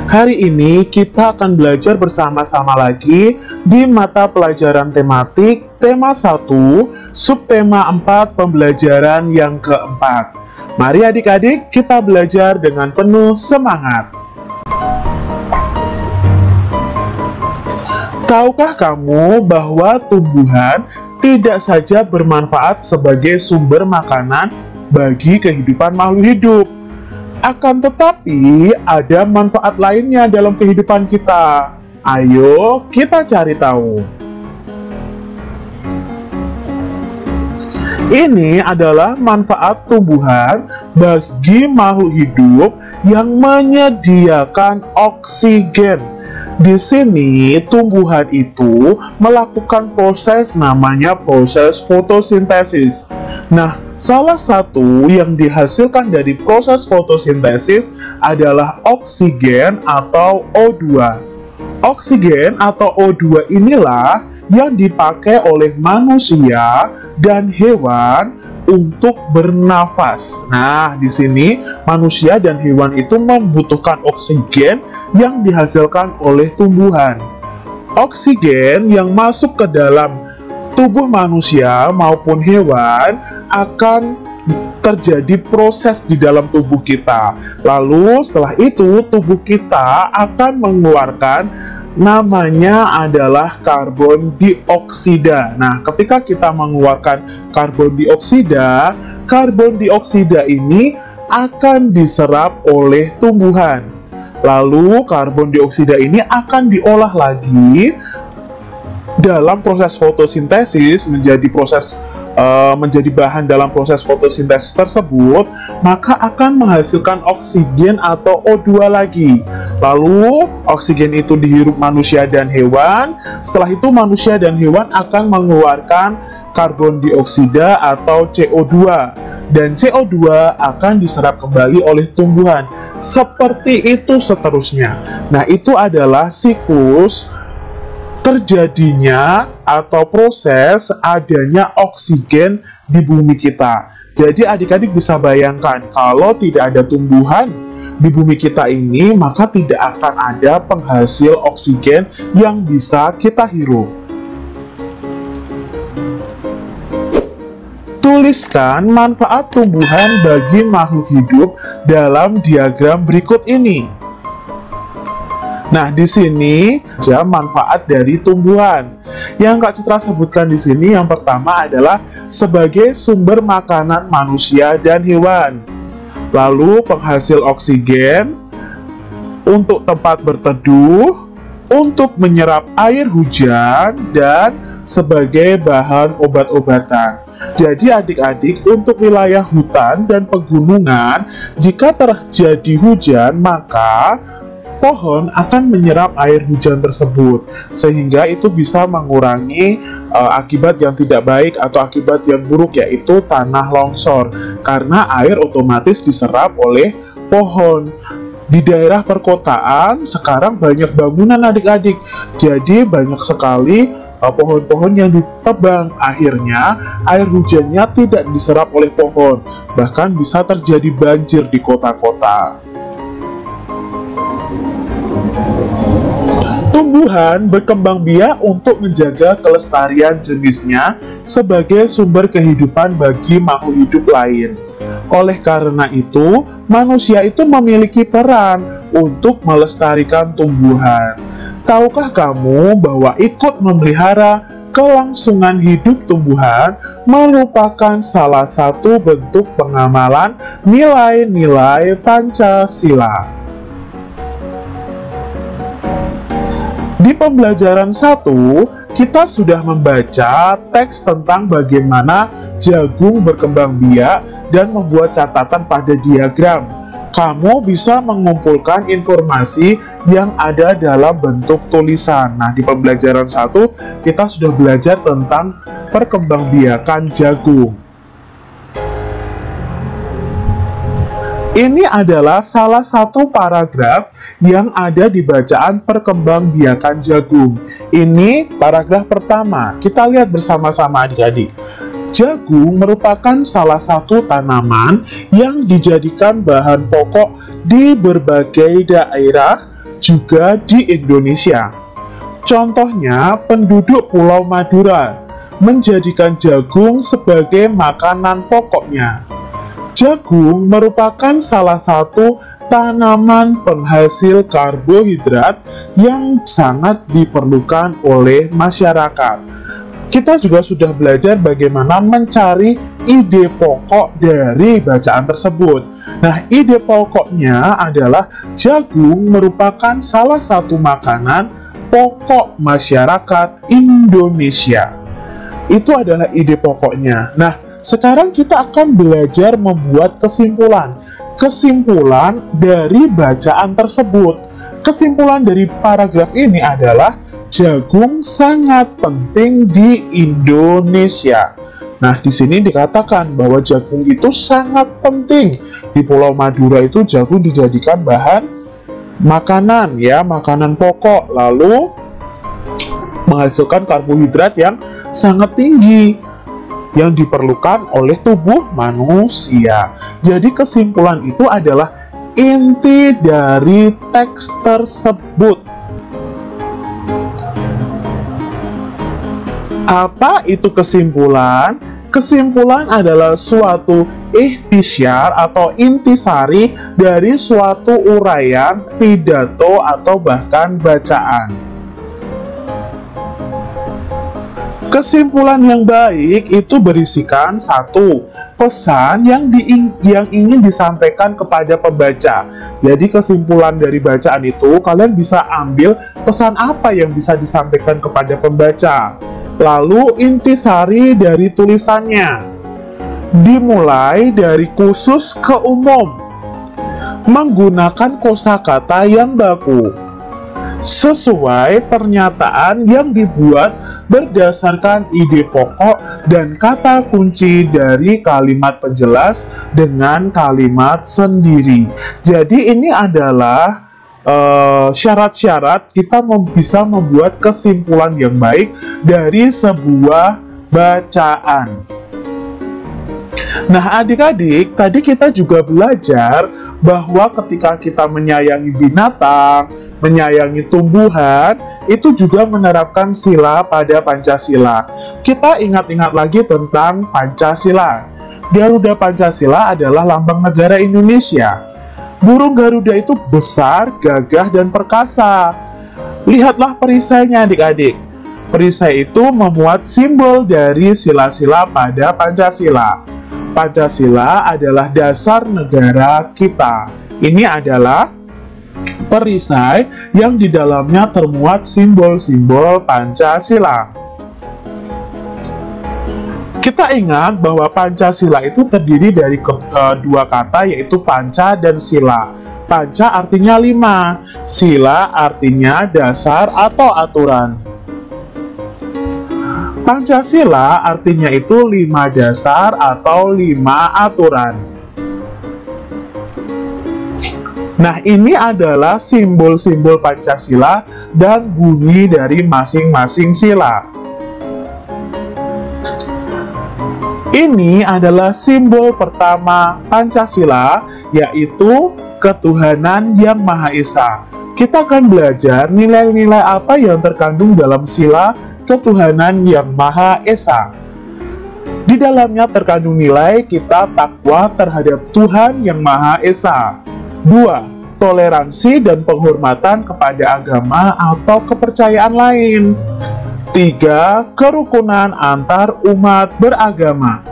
Hari ini kita akan belajar bersama-sama lagi di mata pelajaran tematik tema 1, subtema 4, pembelajaran yang keempat. Mari adik-adik kita belajar dengan penuh semangat. Tahukah kamu bahwa tumbuhan tidak saja bermanfaat sebagai sumber makanan bagi kehidupan makhluk hidup? Akan tetapi, ada manfaat lainnya dalam kehidupan kita. Ayo, kita cari tahu. Ini adalah manfaat tumbuhan bagi makhluk hidup yang menyediakan oksigen. Di sini, tumbuhan itu melakukan proses namanya proses fotosintesis. Nah, salah satu yang dihasilkan dari proses fotosintesis adalah oksigen atau O2. Oksigen atau O2 inilah yang dipakai oleh manusia dan hewan untuk bernafas. Nah, di sini manusia dan hewan itu membutuhkan oksigen yang dihasilkan oleh tumbuhan. Oksigen yang masuk ke dalam tubuh manusia maupun hewan akan terjadi proses di dalam tubuh kita. Lalu setelah itu tubuh kita akan mengeluarkan namanya adalah karbon dioksida. Nah, ketika kita mengeluarkan karbon dioksida ini akan diserap oleh tumbuhan. Lalu karbon dioksida ini akan diolah lagi dalam proses fotosintesis menjadi bahan dalam proses fotosintesis tersebut, maka akan menghasilkan oksigen atau O2 lagi. Lalu oksigen itu dihirup manusia dan hewan. Setelah itu manusia dan hewan akan mengeluarkan karbon dioksida atau CO2, dan CO2 akan diserap kembali oleh tumbuhan. Seperti itu seterusnya. Nah, itu adalah siklus terjadinya atau proses adanya oksigen di bumi kita. Jadi adik-adik bisa bayangkan, kalau tidak ada tumbuhan di bumi kita ini, maka tidak akan ada penghasil oksigen yang bisa kita hirup. Tuliskan manfaat tumbuhan bagi makhluk hidup dalam diagram berikut ini. Nah, di sini ada manfaat dari tumbuhan. Yang Kak Citra sebutkan di sini yang pertama adalah sebagai sumber makanan manusia dan hewan. Lalu penghasil oksigen, untuk tempat berteduh, untuk menyerap air hujan, dan sebagai bahan obat-obatan. Jadi adik-adik, untuk wilayah hutan dan pegunungan, jika terjadi hujan, maka pohon akan menyerap air hujan tersebut, sehingga itu bisa mengurangi akibat yang tidak baik atau akibat yang buruk, yaitu tanah longsor, karena air otomatis diserap oleh pohon. Di daerah perkotaan sekarang banyak bangunan adik-adik, jadi banyak sekali pohon-pohon yang ditebang. Akhirnya air hujannya tidak diserap oleh pohon, bahkan bisa terjadi banjir di kota-kota. Tumbuhan berkembang biak untuk menjaga kelestarian jenisnya sebagai sumber kehidupan bagi makhluk hidup lain. Oleh karena itu, manusia itu memiliki peran untuk melestarikan tumbuhan. Tahukah kamu bahwa ikut memelihara kelangsungan hidup tumbuhan merupakan salah satu bentuk pengamalan nilai-nilai Pancasila? Di pembelajaran 1, kita sudah membaca teks tentang bagaimana jagung berkembang biak dan membuat catatan pada diagram. Kamu bisa mengumpulkan informasi yang ada dalam bentuk tulisan. Nah, di pembelajaran 1, kita sudah belajar tentang perkembangbiakan jagung. Ini adalah salah satu paragraf yang ada di bacaan perkembangbiakan jagung. Ini paragraf pertama. Kita lihat bersama-sama adik-adik. Jagung merupakan salah satu tanaman yang dijadikan bahan pokok di berbagai daerah, juga di Indonesia. Contohnya, penduduk Pulau Madura menjadikan jagung sebagai makanan pokoknya. Jagung merupakan salah satu tanaman penghasil karbohidrat yang sangat diperlukan oleh masyarakat. Kita juga sudah belajar bagaimana mencari ide pokok dari bacaan tersebut. Nah, ide pokoknya adalah jagung merupakan salah satu makanan pokok masyarakat Indonesia. Itu adalah ide pokoknya. Nah, sekarang kita akan belajar membuat kesimpulan. Kesimpulan dari bacaan tersebut. Kesimpulan dari paragraf ini adalah jagung sangat penting di Indonesia. Nah, di sini dikatakan bahwa jagung itu sangat penting. Di Pulau Madura itu jagung dijadikan bahan makanan, ya, makanan pokok. Lalu menghasilkan karbohidrat yang sangat tinggi yang diperlukan oleh tubuh manusia. Jadi kesimpulan itu adalah inti dari teks tersebut. Apa itu kesimpulan? Kesimpulan adalah suatu ikhtisyar atau intisari dari suatu uraian, pidato, atau bahkan bacaan. Kesimpulan yang baik itu berisikan satu, pesan yang ingin disampaikan kepada pembaca. Jadi kesimpulan dari bacaan itu kalian bisa ambil pesan apa yang bisa disampaikan kepada pembaca. Lalu intisari dari tulisannya. Dimulai dari khusus ke umum. Menggunakan kosakata yang baku. Sesuai pernyataan yang dibuat berdasarkan ide pokok dan kata kunci dari kalimat penjelas dengan kalimat sendiri. Jadi ini adalah syarat-syarat kita bisa membuat kesimpulan yang baik dari sebuah bacaan. Nah, adik-adik, tadi kita juga belajar bahwa ketika kita menyayangi binatang, menyayangi tumbuhan, itu juga menerapkan sila pada Pancasila. Kita ingat-ingat lagi tentang Pancasila. Garuda Pancasila adalah lambang negara Indonesia. Burung Garuda itu besar, gagah, dan perkasa. Lihatlah perisainya, adik-adik. Perisai itu memuat simbol dari sila-sila pada Pancasila. Pancasila adalah dasar negara kita. Ini adalah perisai yang di dalamnya termuat simbol-simbol Pancasila. Kita ingat bahwa Pancasila itu terdiri dari dua kata, yaitu panca dan sila. Panca artinya 5, sila artinya dasar atau aturan. Pancasila artinya itu 5 dasar atau 5 aturan. Nah, ini adalah simbol-simbol Pancasila dan bunyi dari masing-masing sila. Ini adalah simbol pertama Pancasila, yaitu ketuhanan yang Maha Esa. Kita akan belajar nilai-nilai apa yang terkandung dalam sila ketuhanan yang Maha Esa. Di dalamnya terkandung nilai kita takwa terhadap Tuhan yang Maha Esa. 2. Toleransi dan penghormatan kepada agama atau kepercayaan lain. 3. Kerukunan antar umat beragama.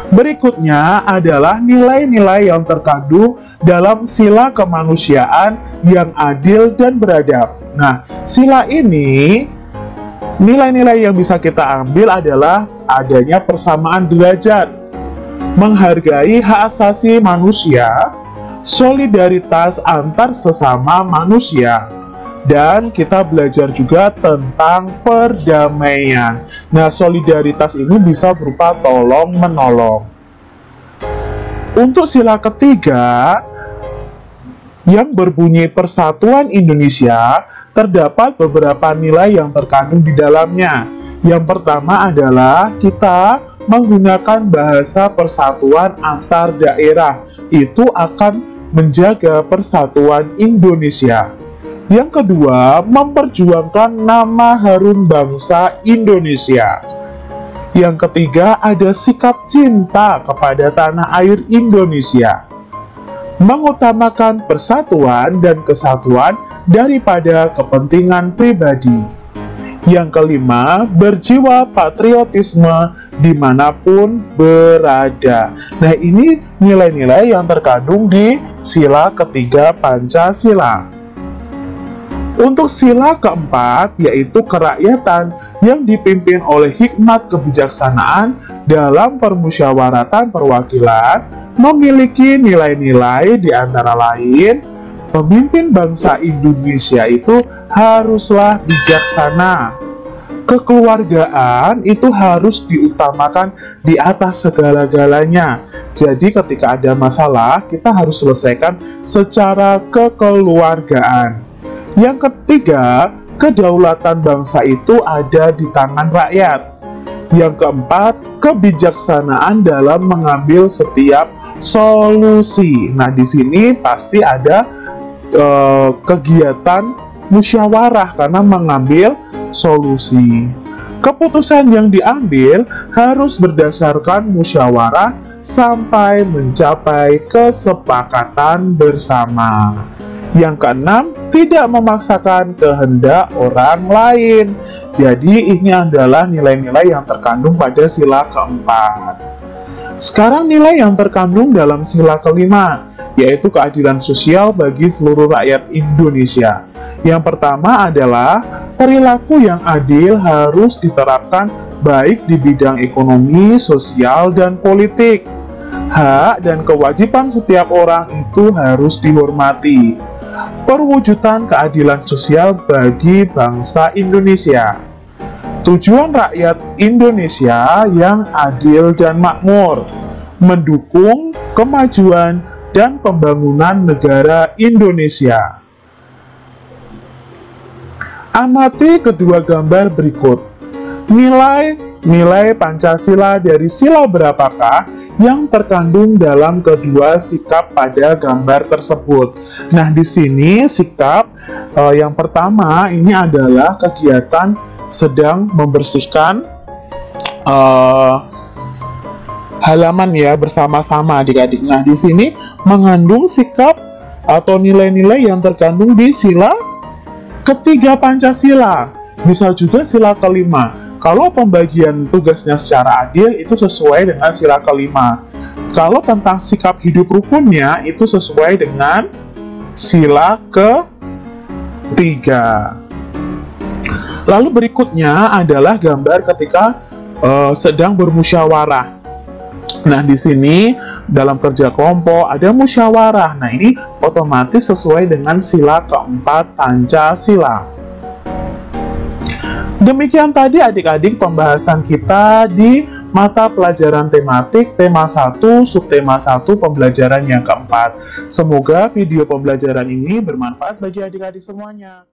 Berikutnya adalah nilai-nilai yang terkandung dalam sila kemanusiaan yang adil dan beradab. Nah, sila ini, nilai-nilai yang bisa kita ambil adalah adanya persamaan derajat, menghargai hak asasi manusia, solidaritas antar sesama manusia, dan kita belajar juga tentang perdamaian. Nah, solidaritas ini bisa berupa tolong-menolong. Untuk sila ketiga, yang berbunyi Persatuan Indonesia, terdapat beberapa nilai yang terkandung di dalamnya. Yang pertama adalah kita menggunakan bahasa persatuan antar daerah. Itu akan menjaga persatuan Indonesia. Yang kedua, memperjuangkan nama harum bangsa Indonesia. Yang ketiga, ada sikap cinta kepada tanah air Indonesia, mengutamakan persatuan dan kesatuan daripada kepentingan pribadi. Yang kelima, berjiwa patriotisme dimanapun berada. Nah, ini nilai-nilai yang terkandung di sila ketiga Pancasila. Untuk sila keempat, yaitu kerakyatan yang dipimpin oleh hikmat kebijaksanaan dalam permusyawaratan perwakilan, memiliki nilai-nilai di antara lain, pemimpin bangsa Indonesia itu haruslah bijaksana. Kekeluargaan itu harus diutamakan di atas segala-galanya. Jadi ketika ada masalah, kita harus selesaikan secara kekeluargaan. Yang ketiga, kedaulatan bangsa itu ada di tangan rakyat. Yang keempat, kebijaksanaan dalam mengambil setiap solusi. Nah, di sini pasti ada kegiatan musyawarah karena mengambil solusi. Keputusan yang diambil harus berdasarkan musyawarah sampai mencapai kesepakatan bersama. Yang keenam, tidak memaksakan kehendak orang lain. Jadi ini adalah nilai-nilai yang terkandung pada sila keempat. Sekarang nilai yang terkandung dalam sila kelima, yaitu keadilan sosial bagi seluruh rakyat Indonesia. Yang pertama adalah perilaku yang adil harus diterapkan baik di bidang ekonomi, sosial, dan politik. Hak dan kewajiban setiap orang itu harus dihormati. Perwujudan keadilan sosial bagi bangsa Indonesia. Tujuan rakyat Indonesia yang adil dan makmur, mendukung kemajuan dan pembangunan negara Indonesia. Amati kedua gambar berikut. Nilai Pancasila dari sila berapakah yang terkandung dalam kedua sikap pada gambar tersebut? Nah, di sini sikap yang pertama ini adalah kegiatan sedang membersihkan halaman ya bersama-sama adik-adik. Nah, di sini mengandung sikap atau nilai-nilai yang terkandung di sila ketiga Pancasila. Bisa juga sila kelima. Kalau pembagian tugasnya secara adil itu sesuai dengan sila kelima. Kalau tentang sikap hidup rukunnya itu sesuai dengan sila ketiga. Lalu berikutnya adalah gambar ketika sedang bermusyawarah. Nah, di sini dalam kerja kelompok ada musyawarah. Nah, ini otomatis sesuai dengan sila keempat Pancasila. Demikian tadi adik-adik pembahasan kita di mata pelajaran tematik tema 1, subtema 1 pembelajaran yang keempat. Semoga video pembelajaran ini bermanfaat bagi adik-adik semuanya.